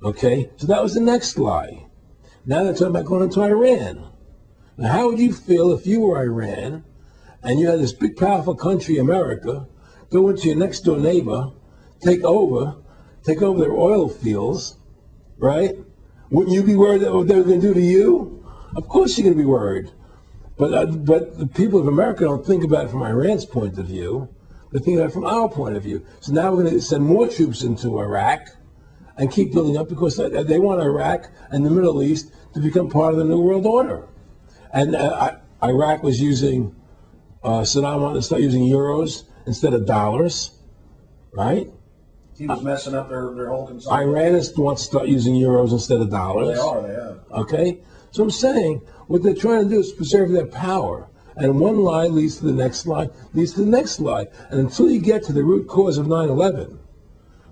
Okay, so that was the next lie. Now they're talking about going into Iran. Now, how would you feel if you were Iran and you had this big, powerful country, America, go into your next door neighbor, take over their oil fields, right? Wouldn't you be worried that what they were going to do to you? Of course you're going to be worried. But the people of America don't think about it from Iran's point of view. They think about it from our point of view. So now we're going to send more troops into Iraq and keep building up because they want Iraq and the Middle East to become part of the New World Order. And Iraq was using, Saddam wanted to start using euros instead of dollars, right? He was messing up their whole consumption. Iran wants to start using euros instead of dollars. They have. Okay? So I'm saying what they're trying to do is preserve their power. And one lie leads to the next lie, leads to the next lie. And until you get to the root cause of 9/11,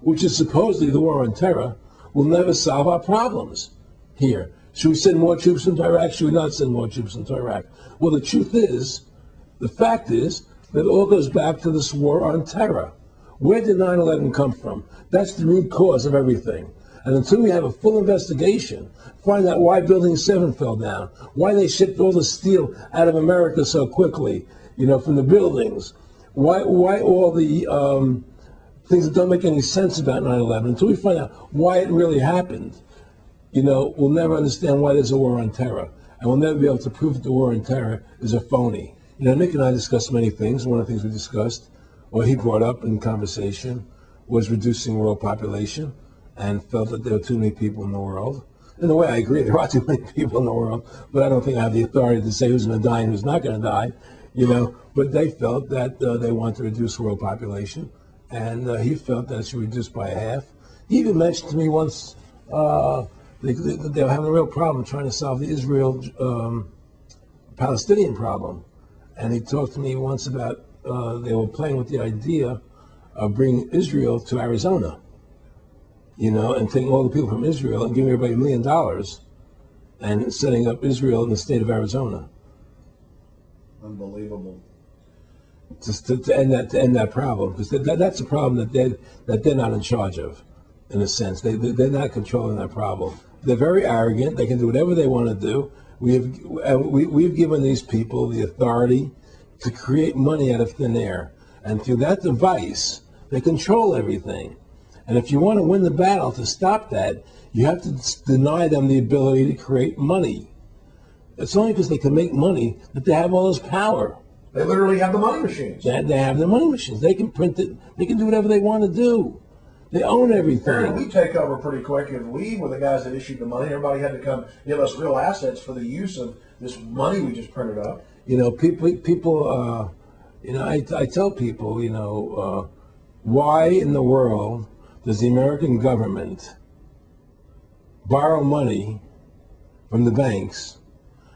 which is supposedly the war on terror, we'll never solve our problems here. Should we send more troops into Iraq? Should we not send more troops into Iraq? Well, the truth is, the fact is, that it all goes back to this war on terror. Where did 9/11 come from? That's the root cause of everything. And until we have a full investigation, find out why Building 7 fell down, why they shipped all the steel out of America so quickly, from the buildings, why all the things that don't make any sense about 9/11, until we find out why it really happened, we'll never understand why there's a war on terror. And we'll never be able to prove that the war on terror is a phony. Nick and I discussed many things. One of the things we discussed, or he brought up in conversation, was reducing world population, and felt that there were too many people in the world. In a way, I agree, there are too many people in the world, but I don't think I have the authority to say who's going to die and who's not going to die, But they felt that they wanted to reduce world population, and he felt that it should be reduced by half. He even mentioned to me once they were having a real problem trying to solve the Israel-Palestinian problem. And he talked to me once about they were playing with the idea of bringing Israel to Arizona, and taking all the people from Israel and giving everybody $1 million and setting up Israel in the state of Arizona. Unbelievable. Just to end that problem, because that's a problem that they're not in charge of, in a sense. They're not controlling that problem. They're very arrogant. They can do whatever they want to do. We've given these people the authority to create money out of thin air, and through that device, they control everything. And if you want to win the battle to stop that, you have to deny them the ability to create money. It's only because they can make money that they have all this power. They literally have the money machines. They have the money machines. They can print it. They can do whatever they want to do. They own everything. We take over pretty quick. If we were the guys that issued the money, everybody had to come give us real assets for the use of this money we just printed up. People. I tell people, why in the world does the American government borrow money from the banks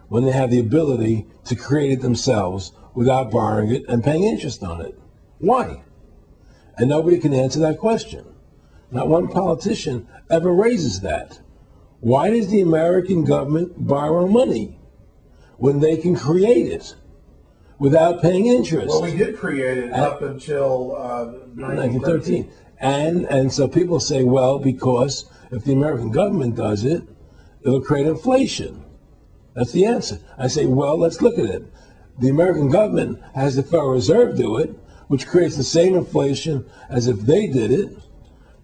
when they have the ability to create it themselves without borrowing it and paying interest on it? Why? And nobody can answer that question. Not one politician ever raises that. Why does the American government borrow money when they can create it without paying interest? Well, we did create it up until 1913. And so people say, well, because if the American government does it, it'll create inflation. That's the answer. I say, well, let's look at it. The American government has the Federal Reserve do it, which creates the same inflation as if they did it.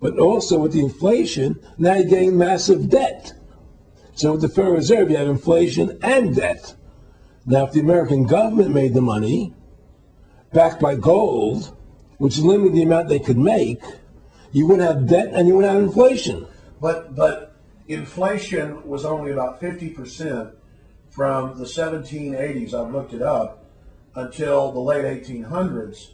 But also with the inflation, now you're getting massive debt. So with the Federal Reserve, you have inflation and debt. Now, if the American government made the money, backed by gold, which limited the amount they could make, you wouldn't have debt and you wouldn't have inflation. But inflation was only about 50% from the 1780s, I've looked it up, until the late 1800s.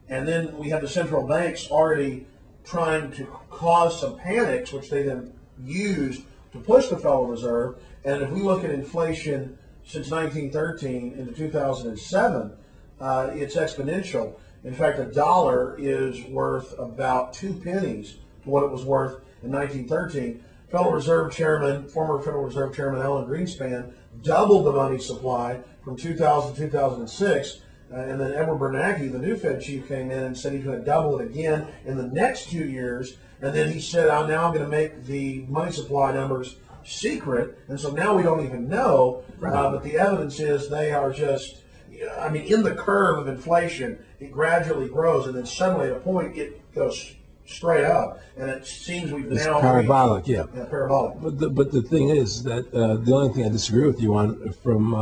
And then we had the central banks already trying to cause some panics, which they then used to push the Federal Reserve. And if we look at inflation since 1913 into 2007, it's exponential. In fact, a dollar is worth about 2 pennies to what it was worth in 1913. Former Federal Reserve Chairman Alan Greenspan doubled the money supply from 2000 to 2006. And then Edward Bernanke, the new Fed chief, came in and said he's going to double it again in the next 2 years. And then he said, now I'm going to make the money supply numbers secret. And so now we don't even know. But the evidence is they are just, in the curve of inflation, it gradually grows. And then suddenly at a point, it goes straight up. And it seems we've It's now parabolic, reached, parabolic. But the thing is that the only thing I disagree with you on from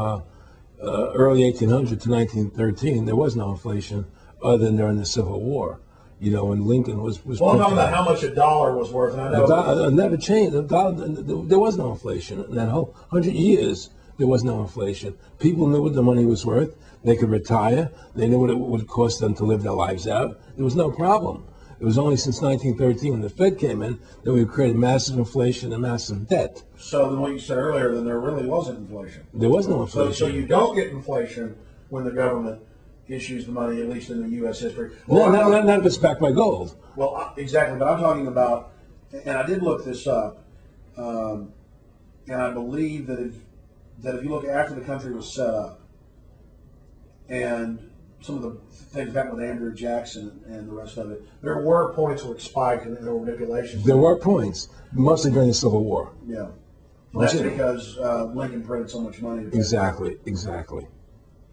early 1800 to 1913, there was no inflation other than during the Civil War. When Lincoln was Well, I'm talking about how much a dollar was worth. And I know it never changed. There was no inflation. In that whole 100 years, there was no inflation. People knew what the money was worth. They could retire. They knew what it would cost them to live their lives out. There was no problem. It was only since 1913 when the Fed came in that we created massive inflation and massive debt. So then what you said earlier, then there really wasn't inflation. There was no inflation. So you don't get inflation when the government issues the money, at least in the U.S. history. Well, not if it's backed by gold. Well, exactly. But I'm talking about, and I did look this up, and I believe that if you look after the country was set up, and some of the things back with Andrew Jackson and the rest of it, there were points where it spiked and there were manipulations. There were points, mostly during the Civil War. Yeah. That's because Lincoln printed so much money. Exactly.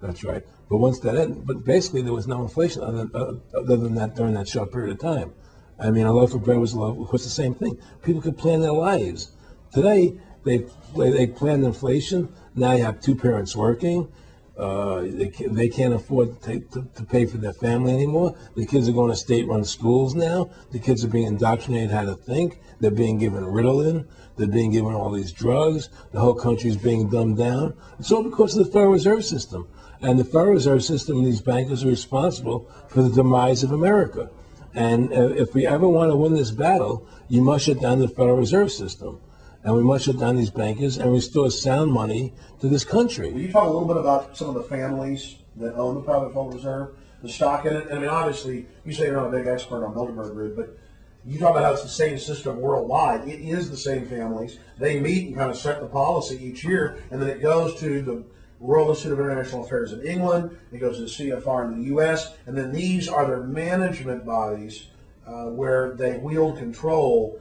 That's right. But once that ended, but basically there was no inflation other than that during that short period of time. A loaf of bread was the same thing. People could plan their lives. Today, they planned inflation. Now you have two parents working. They can't afford to pay for their family anymore. The kids are going to state-run schools now. The kids are being indoctrinated how to think. They're being given Ritalin. They're being given all these drugs. The whole country is being dumbed down. It's all because of the Federal Reserve System. And the Federal Reserve System and these bankers are responsible for the demise of America. And if we ever want to win this battle, you must shut down the Federal Reserve System. And we must shut down these bankers and restore sound money to this country. Will you talk a little bit about some of the families that own the private Federal Reserve, the stock in it? Obviously, you say you're not a big expert on Bilderberg Group, but you talk about how it's the same system worldwide. It is the same families. They meet and kind of set the policy each year, and then it goes to the Royal Institute of International Affairs in England, it goes to the CFR in the U.S., and then these are their management bodies where they wield control,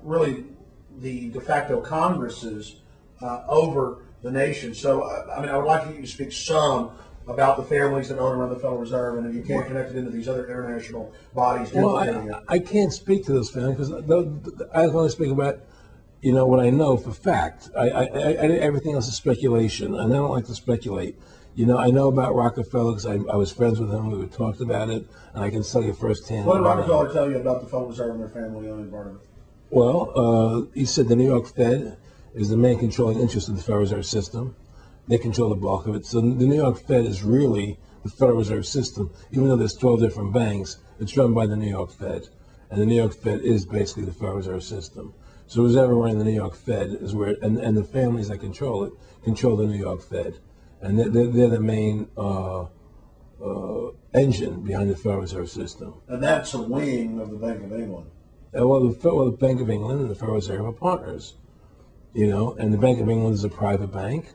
really the de facto Congresses over the nation. So, I would like you to speak some about the families that own and run the Federal Reserve, and if you can't connect it into these other international bodies. Well, I can't speak to those families because I want to speak about what I know for fact. Everything else is speculation, and I don't like to speculate. I know about Rockefeller because I was friends with him. We talked about it, and I can tell you firsthand. What did Rockefeller tell you about the Federal Reserve and their family owning part of it? Well, he said the New York Fed is the main controlling interest of the Federal Reserve System. They control the bulk of it. So the New York Fed is really the Federal Reserve System. Even though there's 12 different banks, it's run by the New York Fed. And the New York Fed is basically the Federal Reserve System. So who's ever running the New York Fed is where, and the families that control it, control the New York Fed. And they're the main engine behind the Federal Reserve System. And that's a wing of the Bank of England. Well, the Bank of England and the Federal Reserve are partners, and the Bank of England is a private bank,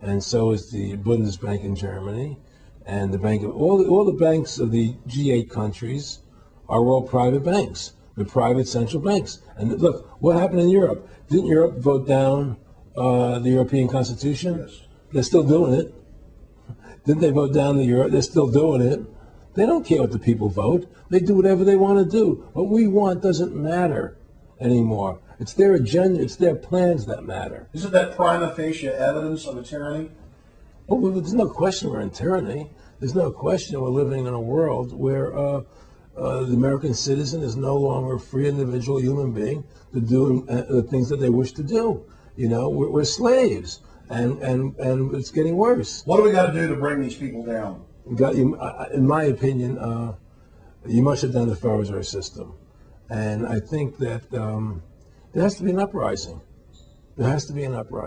and so is the Bundesbank in Germany, and the bank of all the banks of the G8 countries are all private banks. They're private central banks. And look, what happened in Europe? Didn't Europe vote down the European Constitution? Yes. They're still doing it. Didn't they vote down the Euro? They're still doing it. They don't care what the people vote. They do whatever they want to do. What we want doesn't matter anymore. It's their agenda. It's their plans that matter. Isn't that prima facie evidence of a tyranny? Oh, well, there's no question we're in tyranny. There's no question we're living in a world where the American citizen is no longer a free individual human being to do the things that they wish to do. We're slaves, and it's getting worse. What do we got to do to bring these people down? In my opinion, you must shut down the Federal Reserve System. And I think that there has to be an uprising. There has to be an uprising.